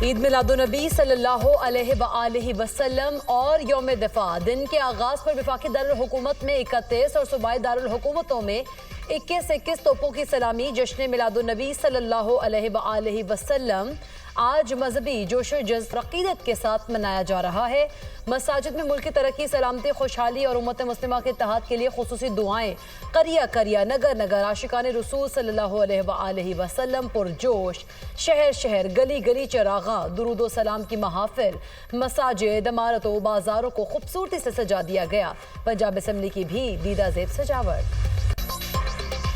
ईद मिलादुन्नबी सल्लल्लाहु अलैहि वसल्लम और यौम दिफा दिन के आगाज पर वफाकी दारुल हुकूमत में 31 और सूबाई दारुल हुकूमतों में 21 तोपों की सलामी जश्न मिलादुन्नबी सल्लल्लाहु अलैहि वसल्लम आज मजहबी जोश अक़ीदत के साथ मनाया जा रहा है। मसाजिद में मुल्क की तरक्की, सलामती, खुशहाली और उम्मत मुस्लिमा के इत्तेहाद के लिए खुसूसी दुआएं करिया करिया, नगर नगर आशिकाने रसूल सल्लल्लाहु अलैहि वसल्लम पुरजोश, शहर शहर, गली गली चरागा, दुरूदो सलाम की महाफिल, मसाजिद, इमारतों, बाजारों को खूबसूरती से सजा दिया गया। पंजाब असम्बली की भी दीदा ज़ेब सजावट।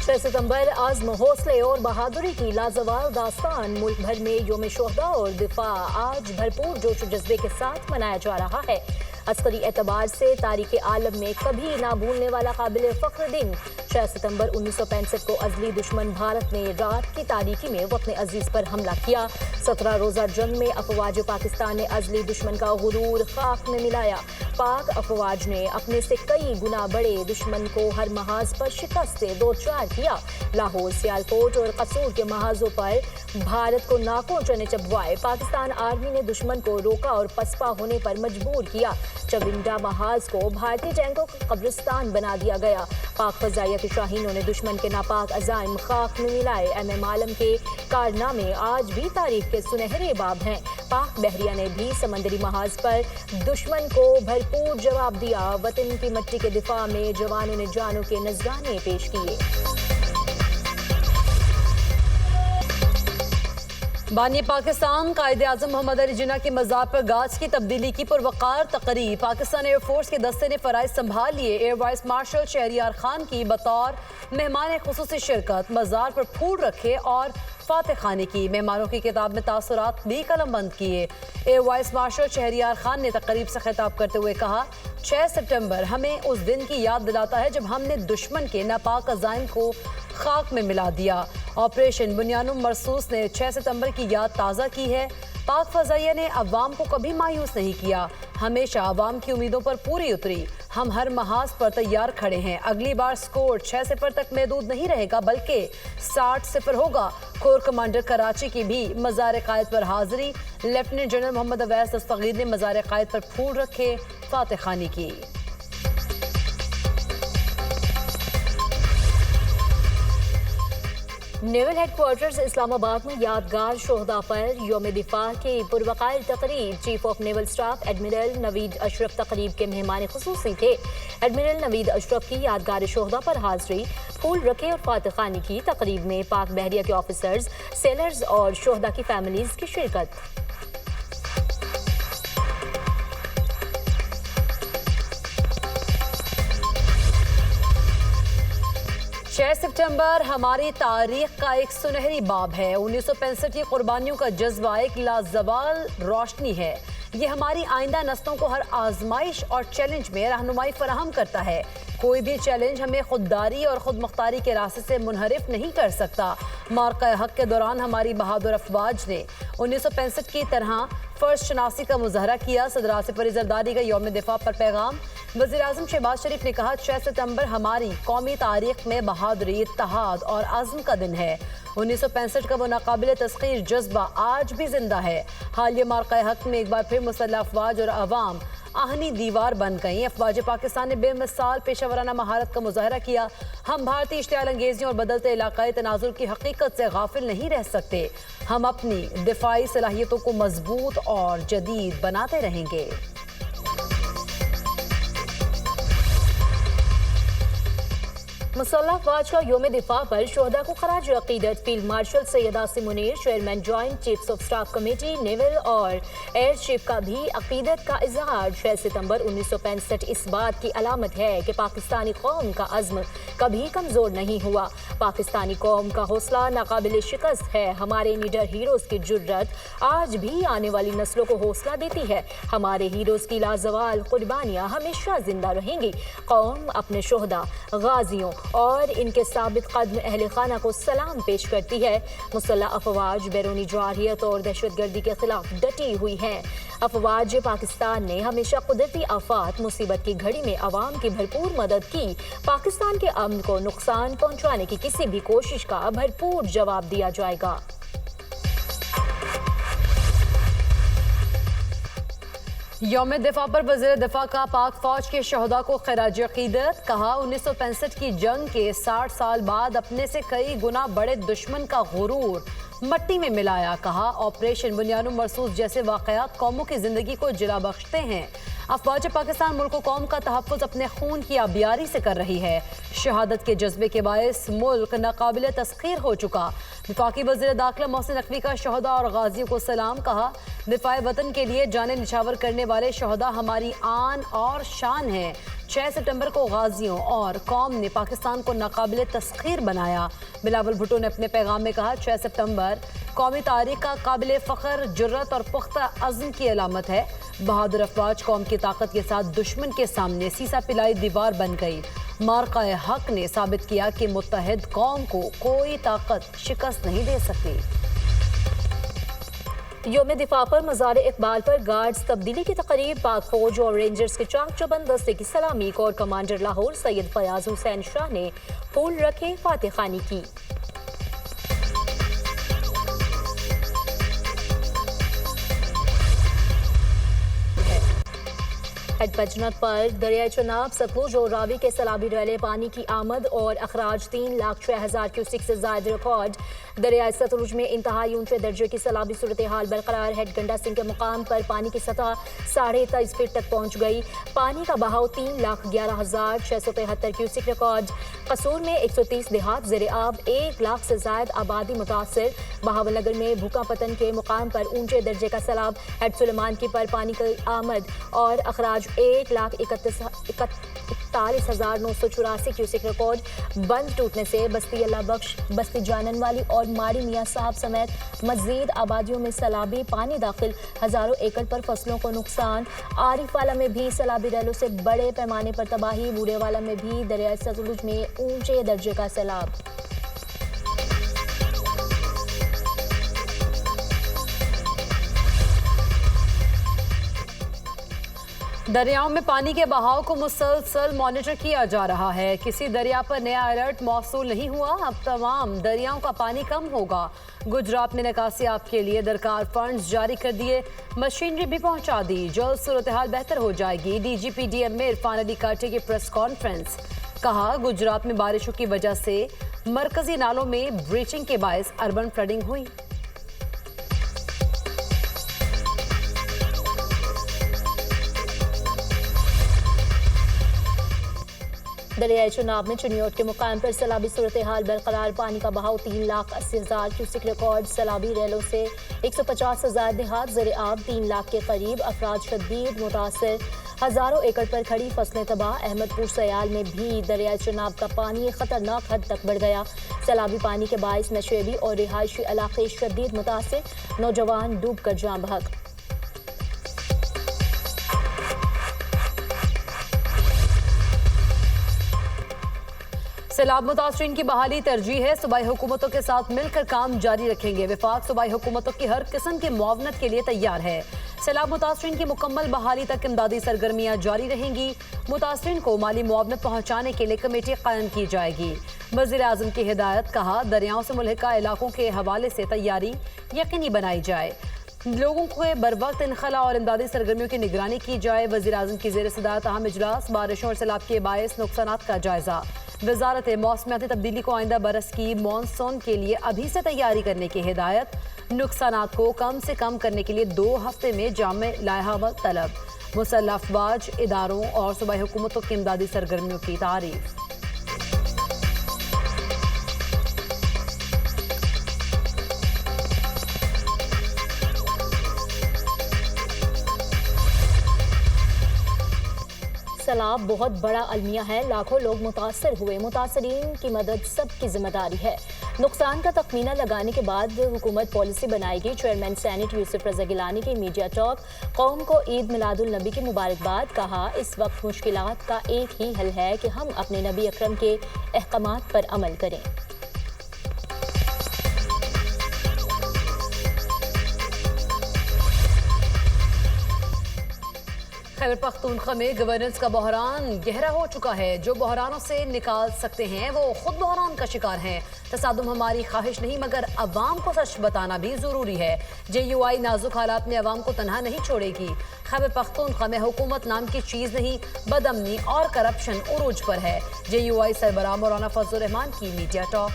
6 सितंबर आज़म, हौसले और बहादुरी की लाजवाब दास्तान। मुल्क भर में यौम शोहदा और दिफा आज भरपूर जोश जज्बे के साथ मनाया जा रहा है। अस्करी एतबार से तारीख़ आलम में कभी ना भूलने वाला काबिल फ़ख्र दिन। 6 सितंबर 1965 को अज़ली दुश्मन भारत ने रात की तारीकी में वतन अजीज़ पर हमला किया। 17 रोज़ा जंग में अफवाज पाकिस्तान ने अज़ली दुश्मन का गुरूर खाक में मिलाया। पाक अफवाज ने अपने से कई गुना बड़े दुश्मन को हर महाज पर शिकस्त से दो चार किया। लाहौर, सियालकोट और कसूर के महाजों पर भारत को नाकों चने चबवाए। पाकिस्तान आर्मी ने दुश्मन को रोका और पसपा होने पर मजबूर किया। चविंडा महाज को भारतीय टैंकों का कब्रिस्तान बना दिया गया। पाक फजाइया के शाहीनों ने दुश्मन के नापाक अज़ाइम खाक में मिलाए। MM आलम के कारनामे आज भी तारीख के सुनहरे बाब हैं। पाक बहरिया ने भी समंदरी महाज पर दुश्मन को भरपूर जवाब दिया। वतन की मिट्टी के दिफा में जवानों ने जानों के नजराने पेश किए। बानी पाकिस्तान कायदे आज़म मोहम्मद अली जिन्ना की मज़ार पर गाज की तब्दीली की पुरवकार तकरीब। पाकिस्तान एयरफोर्स के दस्ते ने फ़राइज़ संभाल लिए। Air vice marshal Shahryar Khan की बतौर मेहमान खुसूसी शिरकत। मज़ार पर फूल रखे और फातह खानी की। मेहमानों की किताब में तासुरात भी कलम बंद किए। Air vice marshal Shahryar Khan ने तकरीब से खिताब करते हुए कहा, 6 सितंबर हमें उस दिन की याद दिलाता है जब हमने दुश्मन के नापाक अज़ाइम को खाक में मिला दिया। ऑपरेशन बुनियानुम मरसूस ने 6 सितंबर की याद ताज़ा की है। पाक फजाइया ने अवाम को कभी मायूस नहीं किया, हमेशा अवाम की उम्मीदों पर पूरी उतरी। हम हर महाज पर तैयार खड़े हैं। अगली बार स्कोर 6-0 तक महदूद नहीं रहेगा बल्कि 60-0 होगा। कोर कमांडर कराची की भी मज़ार क़ायद पर हाजिरी। लेफ्टिनेंट जनरल मोहम्मद अवैस दस्तगीर ने मज़ार क़ायद पर फूल रखे, फातह खानी की। नेवल हेडक्वार्टर्स इस्लामाबाद में यादगार शोहदा पर यौम दिफा की पुरवकार तकरीब। Chief of naval staff admiral Naveed Ashraf तकरीब के मेहमान खुसूसी थे। एडमिरल नवीद अशरफ की यादगार शोहदा पर हाजिरी, फूल रखे और फातह खानी की। तकरीब में पाक बहरिया के ऑफिसर्स, सेलर्स और शोहदा की फैमिलीज की शिरकत। 6 सितंबर हमारी तारीख का एक सुनहरी बाब है। 1965 की कुर्बानियों का जज्बा एक लाजवाल रोशनी है। ये हमारी आइंदा नस्लों को हर आजमाइश और चैलेंज में रहनुमाई फराहम करता है। कोई भी चैलेंज हमें खुददारी और खुद मुख्तारी के रास्ते से मुनहरिफ नहीं कर सकता। मार्का हक के दौरान हमारी बहादुर अफवाज ने 1965 की तरह फर्ज शनासी का मुजाहरा किया। सदर आसिफ अली जरदारी का यौम दिफा पर पैगाम। वज़ीर आज़म शहबाज शरीफ ने कहा, 6 सितंबर हमारी कौमी तारीख में बहादुरी, इत्तेहाद और अज़्म का दिन है। 1965 का वो नाकाबिल तस्खीर जज्बा आज भी जिंदा है। हालिया मार्का हक में एक बार फिर मुसल्लह अफवाज और अवाम आहनी दीवार बन गई। अफवाज पाकिस्तान ने बेमिसाल पेशावराना महारत का मुजाहरा किया। हम भारतीय इश्तियाल अंगेजियों और बदलते इलाकाई तनाजुर की हकीकत से गाफिल नहीं रह सकते। हम अपनी दिफाई सलाहियतों को मजबूत और जदीद बनाते रहेंगे। मुसल्लह अफवाज का यौम दिफा पर शोहदा को खराज अकीदत। Field marshal Syed Asim Munir, chairman joint chiefs of staff committee naval और एयर चीफ का भी अकीदत का इजहार। 6 सितंबर 1965 इस बात की अलामत है कि पाकिस्तानी कौम का अज़्म कभी कमज़ोर नहीं हुआ। पाकिस्तानी कौम का हौसला नाकाबिल शिकस्त है। हमारे निडर हीरोज़ की जुर्रत आज भी आने वाली नस्लों को हौसला देती है। हमारे हीरोज़ की लाजवाल कुर्बानियाँ हमेशा जिंदा रहेंगी। कौम अपने शोहदा, गाजियों और इनके साबित कदम अहले खाना को सलाम पेश करती है। मुसल्लह अफवाज बैरूनी जारहियत और दहशतगर्दी के खिलाफ डटी हुई हैं। अफवाज पाकिस्तान ने हमेशा कुदरती आफात, मुसीबत की घड़ी में अवाम की भरपूर मदद की। पाकिस्तान के अमन को नुकसान पहुंचाने की किसी भी कोशिश का भरपूर जवाब दिया जाएगा। यौम दिफा पर वज़ीर दिफा का पाक फौज के शहदा को खराज अकीदत। कहा 1965 की जंग के 60 साल बाद अपने से कई गुना बड़े दुश्मन का गुरूर मट्टी में मिलाया। कहा ऑपरेशन बुनियानुम मरसूस जैसे वाक़यात कौमों की जिंदगी को जिला बख्शते हैं। अफवाज पाकिस्तान मुल्क कौम का तहफ़्फ़ुज़ अपने खून की आबियारी से कर रही है। शहादत के जज्बे के बायस मुल्क नाकाबिल तस्खीर हो चुका। वफाकी वज़ीर दाखिला मोहसिन नकवी का शहदा और गाजियों को सलाम। कहा दिफाए वतन के लिए जाने निछावर करने वाले शहदा हमारी आन और शान है। 6 सितंबर को गाजियों और कौम ने पाकिस्तान को नाकाबिल तस्खीर बनाया। बिलावल भुट्टो ने अपने पैगाम में कहा 6 सितंबर कौमी तारीख का काबिल फ़ख्र, जुर्रत और पुख्ता अज़्म की अलामत है। बहादुर अफवाज कौम की ताकत के साथ दुश्मन के सामने सीसा पिलाई दीवार बन गई। मार्का हक ने साबित किया कि मुत्तहिद कौम को कोई ताकत शिकस्त नहीं दे सकती। यौम दिफा पर मज़ार इकबाल पर गार्ड्स तब्दीली की तकरीब। पाक फौज और रेंजर्स के चाक चौबंद दस्ते की सलामी। कोर कमांडर लाहौर सैयद फयाज हुसैन शाह ने फूल रखे, फातह खानी की। हेड पचनत पर दरिया चनाब, सतलुज और रावी के सैलाबी रैले पानी की आमद और अखराज 3,06,000 क्यूसिक से ज्यादा रिकॉर्ड। दरिया सतलुज में इंतहाई ऊंचे दर्जे की सैलाबी सूरत हाल बरकरार। हेड गंडा सिंह के मुकाम पर पानी की सतह 23.5 फीट तक पहुंच गई। पानी का बहाव 3,11,673 क्यूसिक रिकॉर्ड। कसूर में 130 देहात ज़ेर आब, 1 लाख से ज्यादा आबादी मुतासर। बहावल नगर में भूखा पतन के मुकाम पर ऊंचे दर्जे का सैलाब। हेड सुलेमान की पर पानी की आमद और अखराज 1,41,984 क्यूसिक रिकॉर्ड। बंद टूटने से बस्ती अल्लाह बख्श, बस्ती जानन वाली और माड़ी मियाँ साहब समेत मजीद आबादियों में सैलाबी पानी दाखिल। हजारों एकड़ पर फसलों को नुकसान। आरिफवाला में भी सैलाबी रैलों से बड़े पैमाने पर तबाही। बूढ़ेवाला में भी दरिया सतलुज में ऊंचे दर्जे का सैलाब। दरियाओं में पानी के बहाव को मुसलसल मॉनिटर किया जा रहा है। किसी दरिया पर नया अलर्ट मौसूल नहीं हुआ। अब तमाम दरियाओं का पानी कम होगा। गुजरात में निकासियाब के लिए दरकार फंड्स जारी कर दिए, मशीनरी भी पहुंचा दी। जल्द सूरत हाल बेहतर हो जाएगी। DGP DM में इरफान अली काटे की प्रेस कॉन्फ्रेंस। कहा गुजरात में बारिशों की वजह से मरकजी नालों में ब्रीचिंग के बायस अर्बन फ्लडिंग हुई। दरियाई चुनाव में चुनियोट के मुकाम पर सैलाबी सूरत हाल बरकरार। पानी का बहाव 3,80,000 क्यूसिक रिकॉर्ड। सैलाबी रैलों से 150 से ज्यादा देहात ज़ेर आब, 3 लाख के करीब अफराद शदीद मुतासर। हजारों एकड़ पर खड़ी फसलें तबाह। अहमदपुर सयाल में भी दरियाई चुनाव का पानी खतरनाक हद तक बढ़ गया। सैलाबी पानी के बायस नशेबी और रिहायशी इलाके शदीद मुतासर। नौजवान डूब कर जाँ बहक। सैलाब मुतासरीन की बहाली तरजीह है। सूबाई हुकूमतों के साथ मिलकर काम जारी रखेंगे। विफाक सूबाई हुकूमतों की हर किस्म की मुआवनत के लिए तैयार है। सैलाब मुतासरीन की मुकम्मल बहाली तक इमदादी सरगर्मियाँ जारी रहेंगी। मुतासरीन को माली मुआवनत पहुँचाने के लिए कमेटी कायम की जाएगी। वज़ीर आज़म की हिदायत। कहा दरियाओं से मुल्हिका इलाकों के हवाले से तैयारी यकीनी बनाई जाए। लोगों को बर वक्त इनखला और इमदादी सरगर्मियों की निगरानी की जाए। वज़ीर आज़म की ज़ेर सदारत अहम इजलास। बारिशों और सैलाब के बायस नुकसानात का जायजा। वजारत मौसमियाती तब्दीली को आइंदा बरस की मानसून के लिए अभी से तैयारी करने की हिदायत। नुकसानात को कम से कम करने के लिए 2 हफ्ते में जामे लाइहावल तलब। मुसल्लह अफवाज, इदारों और सूबाई हुकूमतों की इमदादी सरगर्मियों की तारीफ। सैलाब बहुत बड़ा अलमिया है। लाखों लोग मुतासर हुए। मुतासरीन की मदद सबकी जिम्मेदारी है। नुकसान का तखमीना लगाने के बाद हुकूमत पॉलिसी बनाएगी। चेयरमैन सेनेट यूसुफ रज़ा गिलानी की मीडिया टॉक। कौम को ईद मिलादुल नबी की मुबारकबाद। कहा इस वक्त मुश्किलात का एक ही हल है कि हम अपने नबी अकरम के अहकामात पर अमल करें। खैबर पख्तूनख्वा में गवर्नेंस का बहरान गहरा हो चुका है। जो बहरानों से निकाल सकते हैं वो खुद बहरान का शिकार हैं। तसादुम हमारी ख्वाहिश नहीं मगर अवाम को सच बताना भी जरूरी है। JUI नाजुक हालात में अवाम को तनहा नहीं छोड़ेगी। खैबर पख्तूनख्वा में हुकूमत नाम की चीज नहीं, बदअमनी और करप्शन उरूज पर है। JUI सरबराह मौलाना फजलुर रहमान की मीडिया टॉक।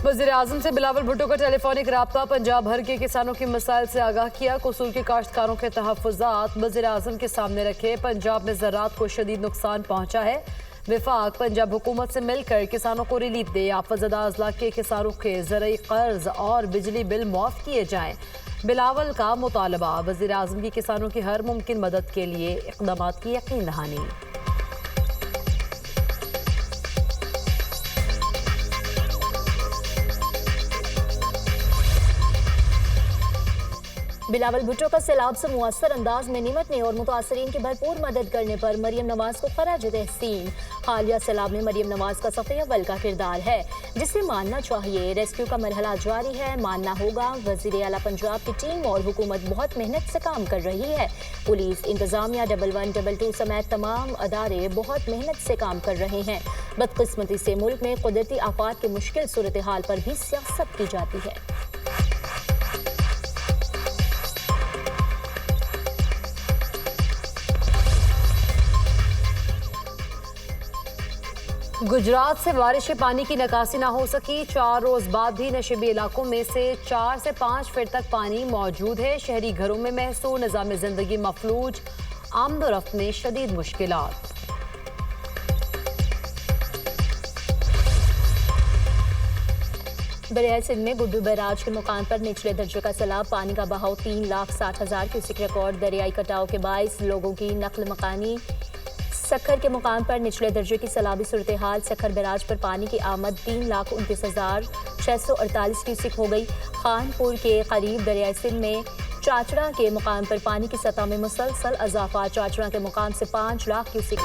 वज़ीर-ए-आज़म से बिलावल भुट्टो का टेलीफोनिक राब्ता, पंजाब भर के किसानों के मसाइल से आगाह किया। कसूर के काश्तकारों के तहफ़्फ़ुज़ात वज़ीर-ए-आज़म के सामने रखे। पंजाब में ज़राअत को शदीद नुकसान पहुंचा है। विफाक पंजाब हुकूमत से मिलकर किसानों को रिलीफ दे। आफतज़दा अज़ला के किसानों के ज़रई कर्ज और बिजली बिल माफ़ किए जाएँ। बिलावल का मुतालबा, वज़ीर-ए-आज़म की किसानों की हर मुमकिन मदद के लिए इक़दामात की यकीन दहानी। बिलावल भुट्टो का सैलाब से मुअस्सर अंदाज में निमटने और मुतासरीन की भरपूर मदद करने पर मरियम नवाज को खराज तहसीन। हालिया सैलाब में मरियम नवाज का सफ़े अव्वल का किरदार है, जिसे मानना चाहिए। रेस्क्यू का मरहला जारी है, मानना होगा। वज़ीर आला पंजाब की टीम और हुकूमत बहुत मेहनत से काम कर रही है। पुलिस, इंतजामिया, 112 समेत तमाम अदारे बहुत मेहनत से काम कर रहे हैं। बदकिस्मती से मुल्क में कुदरती आफात की मुश्किल सूरत हाल पर भी सियासत की जाती है। गुजरात से बारिश के पानी की निकासी ना हो सकी। 4 रोज बाद भी नशीबी इलाकों में से 4 से 5 फीट तक पानी मौजूद है। शहरी घरों में महसूर, निज़ाम जिंदगी मफलूज, आमदोरफ्त में शदीद मुश्किलात। दरियाई सिंध में गुड्डू बैराज के मुकाम पर निचले दर्जे का सैलाब, पानी का बहाव 3,60,000 क्यूसेक रिकॉर्ड। दरियाई कटाव के बायस लोगों की नकल मकानी। सखर के मुकाम पर निचले दर्जे की सैलाबी सूरत हाल, सखर बैराज पर पानी की आमद 3,29,648 क्यूसेक हो गई। खानपुर के करीब दरियाई सिंध में चाचड़ा के मुकाम पर पानी की सतह में मुसलसल इजाफा, चाचड़ा के मुकाम से 5 लाख क्यूसेक